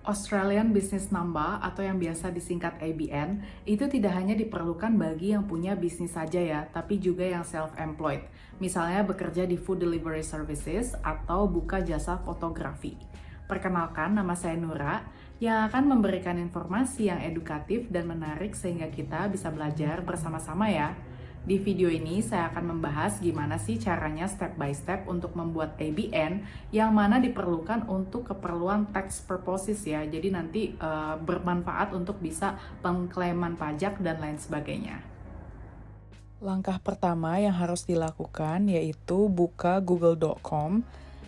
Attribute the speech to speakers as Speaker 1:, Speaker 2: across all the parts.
Speaker 1: Australian Business Number atau yang biasa disingkat ABN itu tidak hanya diperlukan bagi yang punya bisnis saja ya, tapi juga yang self-employed. Misalnya bekerja di food delivery services atau buka jasa fotografi. Perkenalkan, nama saya Nura yang akan memberikan informasi yang edukatif dan menarik sehingga kita bisa belajar bersama-sama ya. Di video ini saya akan membahas gimana sih caranya step by step untuk membuat ABN yang mana diperlukan untuk keperluan tax purposes ya. Jadi nanti bermanfaat untuk bisa pengklaiman pajak dan lain sebagainya. Langkah pertama yang harus dilakukan yaitu buka google.com.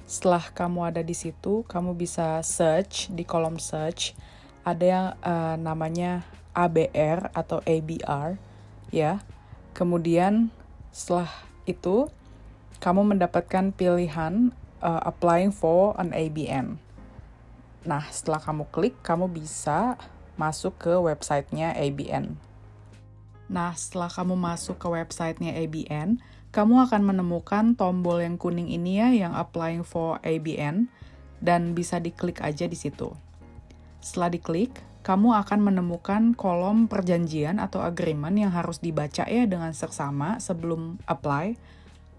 Speaker 1: Setelah kamu ada di situ, kamu bisa search di kolom search. Ada yang namanya ABR atau ABR ya. Kemudian setelah itu, kamu mendapatkan pilihan applying for an ABN. Nah, setelah kamu klik, kamu bisa masuk ke websitenya ABN. Nah, setelah kamu masuk ke websitenya ABN, kamu akan menemukan tombol yang kuning ini ya, yang applying for ABN, dan bisa diklik aja di situ. Setelah diklik, kamu akan menemukan kolom perjanjian atau agreement yang harus dibaca ya dengan seksama sebelum apply.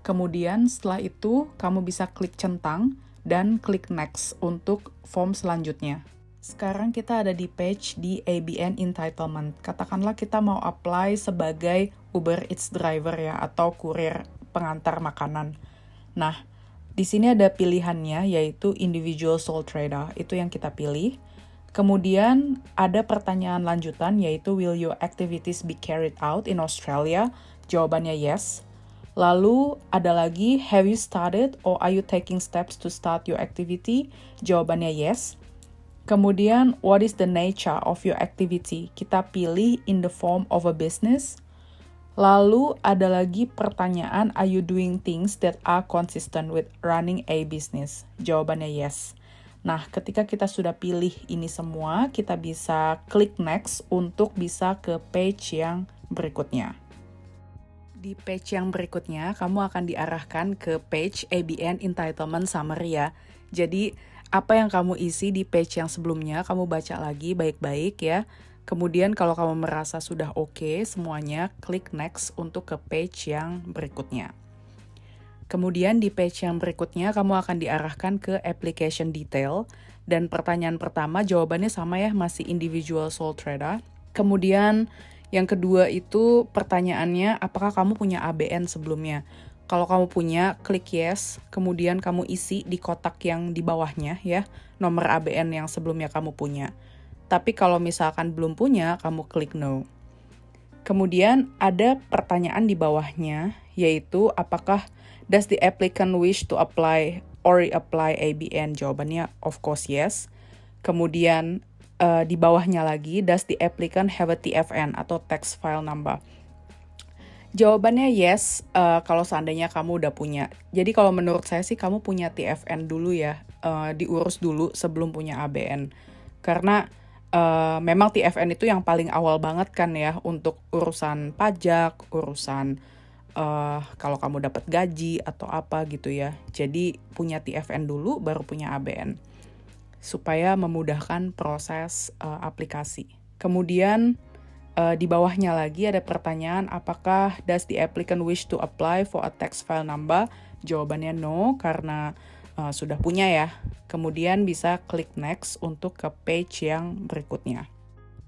Speaker 1: Kemudian setelah itu, kamu bisa klik centang dan klik next untuk form selanjutnya. Sekarang kita ada di page di ABN Entitlement. Katakanlah kita mau apply sebagai Uber Eats driver ya, atau kurir pengantar makanan. Nah, di sini ada pilihannya yaitu Individual Sole Trader. Itu yang kita pilih. Kemudian ada pertanyaan lanjutan yaitu will your activities be carried out in Australia? Jawabannya yes. Lalu ada lagi have you started or are you taking steps to start your activity? Jawabannya yes. Kemudian what is the nature of your activity? Kita pilih in the form of a business. Lalu ada lagi pertanyaan are you doing things that are consistent with running a business? Jawabannya yes. Nah, ketika kita sudah pilih ini semua, kita bisa klik next untuk bisa ke page yang berikutnya. Di page yang berikutnya, kamu akan diarahkan ke page ABN Entitlement Summary ya. Jadi, apa yang kamu isi di page yang sebelumnya, kamu baca lagi baik-baik ya. Kemudian kalau kamu merasa sudah oke semuanya, klik next untuk ke page yang berikutnya. Kemudian di page yang berikutnya kamu akan diarahkan ke application detail dan pertanyaan pertama jawabannya sama ya, masih individual sole trader. Kemudian yang kedua itu pertanyaannya apakah kamu punya ABN sebelumnya? Kalau kamu punya, klik yes, kemudian kamu isi di kotak yang di bawahnya ya, nomor ABN yang sebelumnya kamu punya. Tapi kalau misalkan belum punya, kamu klik no. Kemudian ada pertanyaan di bawahnya yaitu apakah does the applicant wish to apply or reapply ABN? Jawabannya of course yes. Kemudian di bawahnya lagi, does the applicant have a TFN atau tax file number? Jawabannya yes, kalau seandainya kamu udah punya. Jadi kalau menurut saya sih kamu punya TFN dulu ya, diurus dulu sebelum punya ABN. Karena memang TFN itu yang paling awal banget kan ya untuk urusan pajak, urusan kalau kamu dapat gaji atau apa gitu ya. Jadi punya TFN dulu baru punya ABN supaya memudahkan proses aplikasi. Kemudian di bawahnya lagi ada pertanyaan apakah does the applicant wish to apply for a tax file number? Jawabannya no karena sudah punya ya. Kemudian bisa klik next untuk ke page yang berikutnya.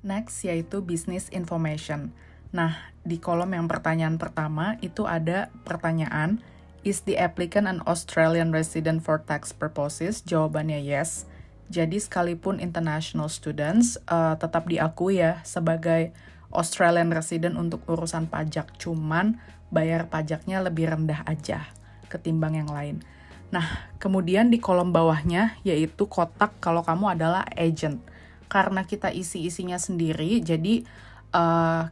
Speaker 1: Next yaitu business information. Nah, di kolom yang pertanyaan pertama itu ada pertanyaan, is the applicant an Australian resident for tax purposes? Jawabannya yes. Jadi sekalipun international students tetap diakui ya sebagai Australian resident untuk urusan pajak, cuman bayar pajaknya lebih rendah aja ketimbang yang lain. Nah, kemudian di kolom bawahnya yaitu kotak kalau kamu adalah agent. Karena kita isi-isinya sendiri, jadi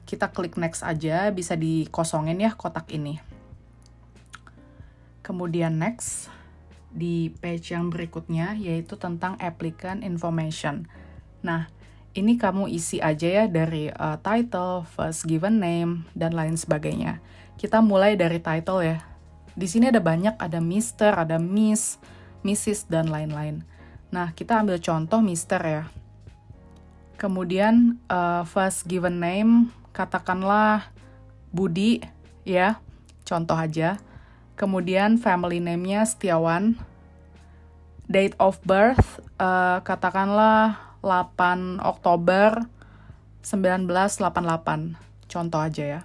Speaker 1: kita klik next aja, bisa dikosongin ya kotak ini. Kemudian next, di page yang berikutnya yaitu tentang applicant information. Nah, ini kamu isi aja ya dari title, first given name, dan lain sebagainya. Kita mulai dari title ya. Di sini ada banyak, ada Mr., ada Miss, Mrs., dan lain-lain. Nah, kita ambil contoh Mr. ya. Kemudian first given name, katakanlah Budi, ya, contoh aja. Kemudian family name-nya Setiawan. Date of birth, katakanlah 8 Oktober 1988, contoh aja ya.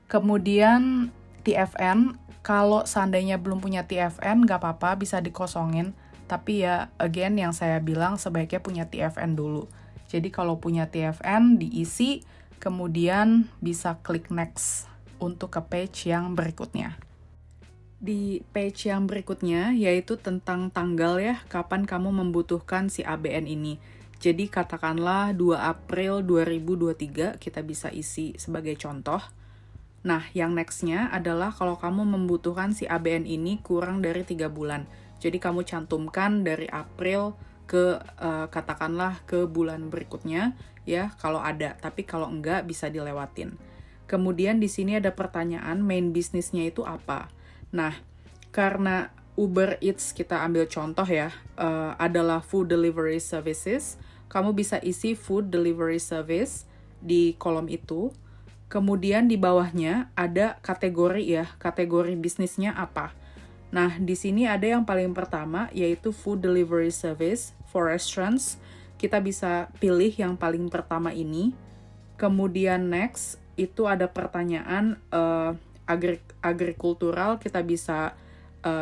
Speaker 1: Kemudian TFN, kalau seandainya belum punya TFN, nggak apa-apa, bisa dikosongin. Tapi ya, again, yang saya bilang sebaiknya punya TFN dulu. Jadi kalau punya TFN, diisi, kemudian bisa klik next untuk ke page yang berikutnya. Di page yang berikutnya, yaitu tentang tanggal ya, kapan kamu membutuhkan si ABN ini. Jadi katakanlah 2 April 2023, kita bisa isi sebagai contoh. Nah, yang next-nya adalah kalau kamu membutuhkan si ABN ini kurang dari 3 bulan. Jadi kamu cantumkan dari April ke katakanlah ke bulan berikutnya ya kalau ada, tapi kalau enggak bisa dilewatin. Kemudian di sini ada pertanyaan main bisnisnya itu apa. Nah, karena Uber Eats kita ambil contoh ya, adalah food delivery services, kamu bisa isi food delivery service di kolom itu. Kemudian di bawahnya ada kategori ya, kategori bisnisnya apa. Nah, di sini ada yang paling pertama, yaitu food delivery service for restaurants. Kita bisa pilih yang paling pertama ini. Kemudian next, itu ada pertanyaan agrikultural, kita bisa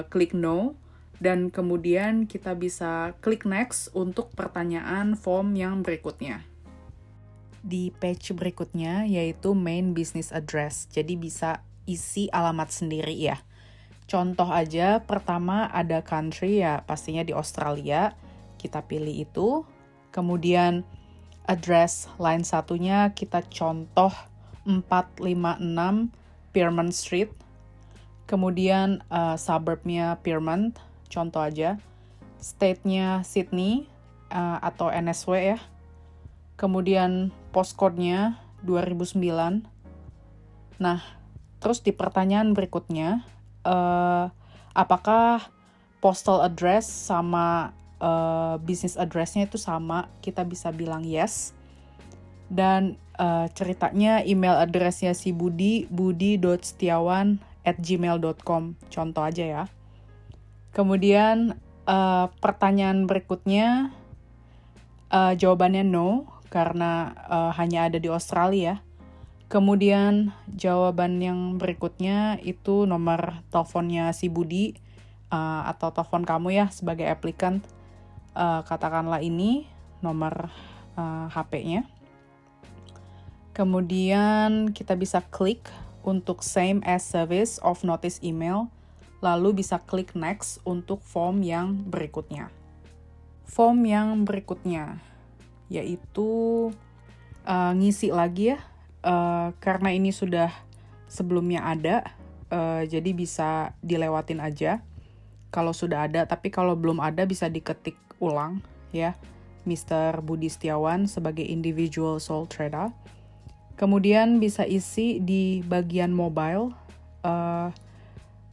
Speaker 1: klik no. Dan kemudian kita bisa klik next untuk pertanyaan form yang berikutnya. Di page berikutnya, yaitu main business address. Jadi bisa isi alamat sendiri ya. Contoh aja, pertama ada country ya, pastinya di Australia. Kita pilih itu. Kemudian address line satunya kita contoh 456 Pyrmont Street. Kemudian suburbnya Pyrmont, contoh aja. State-nya Sydney atau NSW ya. Kemudian postcode-nya 2009. Nah, terus di pertanyaan berikutnya, apakah postal address sama business address-nya itu sama? Kita bisa bilang yes. Dan ceritanya email address-nya si budi.setiawan@gmail.com. Contoh aja ya. Kemudian pertanyaan berikutnya, jawabannya no, karena hanya ada di Australia. Kemudian jawaban yang berikutnya itu nomor teleponnya si Budi atau telepon kamu ya sebagai applicant. Katakanlah ini nomor HP-nya. Kemudian kita bisa klik untuk same as service of notice email. Lalu bisa klik next untuk form yang berikutnya. Form yang berikutnya yaitu ngisi lagi ya. Karena ini sudah sebelumnya ada, jadi bisa dilewatin aja kalau sudah ada, tapi kalau belum ada bisa diketik ulang ya, Mr. Budi Setiawan sebagai individual sole trader. Kemudian bisa isi di bagian mobile,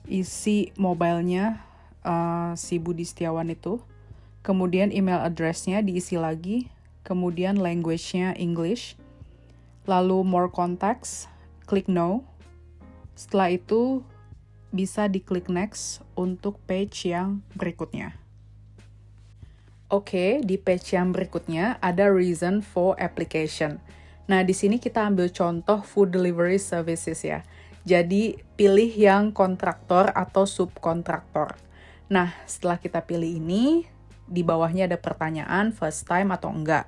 Speaker 1: isi mobilenya si Budi Setiawan itu. Kemudian email address-nya diisi lagi, kemudian language-nya English. Lalu more contacts, klik no. Setelah itu bisa diklik next untuk page yang berikutnya. Oke, di page yang berikutnya ada reason for application. Nah, di sini kita ambil contoh food delivery services ya. Jadi pilih yang kontraktor atau subkontraktor. Nah, setelah kita pilih ini, di bawahnya ada pertanyaan first time atau enggak.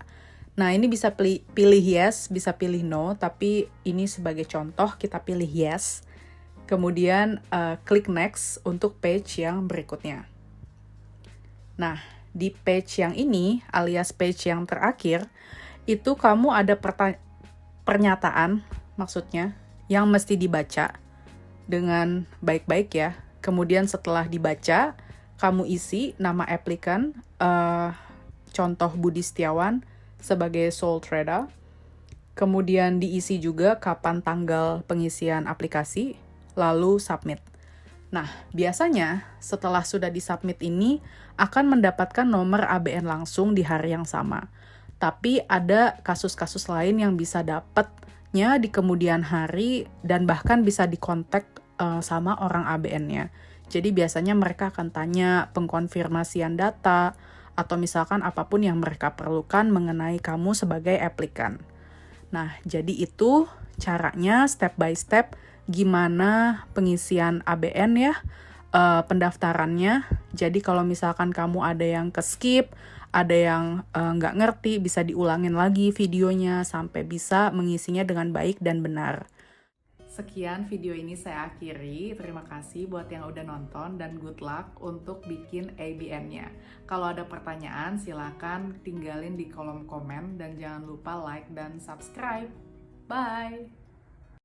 Speaker 1: Nah, ini bisa pilih yes, bisa pilih no, tapi ini sebagai contoh kita pilih yes. Kemudian klik next untuk page yang berikutnya. Nah, di page yang ini, alias page yang terakhir, itu kamu ada pernyataan, maksudnya, yang mesti dibaca dengan baik-baik ya. Kemudian setelah dibaca, kamu isi nama applicant, contoh Budi Setiawan, sebagai sole trader. Kemudian diisi juga kapan tanggal pengisian aplikasi, lalu submit. Nah, biasanya setelah sudah disubmit ini akan mendapatkan nomor ABN langsung di hari yang sama. Tapi ada kasus-kasus lain yang bisa dapatnya di kemudian hari dan bahkan bisa dikontak sama orang ABN-nya. Jadi biasanya mereka akan tanya pengkonfirmasian data atau misalkan apapun yang mereka perlukan mengenai kamu sebagai aplikan. Nah, jadi itu caranya step by step gimana pengisian ABN ya, pendaftarannya. Jadi kalau misalkan kamu ada yang ke-skip, ada yang nggak ngerti, bisa diulangin lagi videonya sampai bisa mengisinya dengan baik dan benar. Sekian video ini saya akhiri. Terima kasih buat yang udah nonton dan good luck untuk bikin ABN-nya. Kalau ada pertanyaan silakan tinggalin di kolom komen dan jangan lupa like dan subscribe. Bye!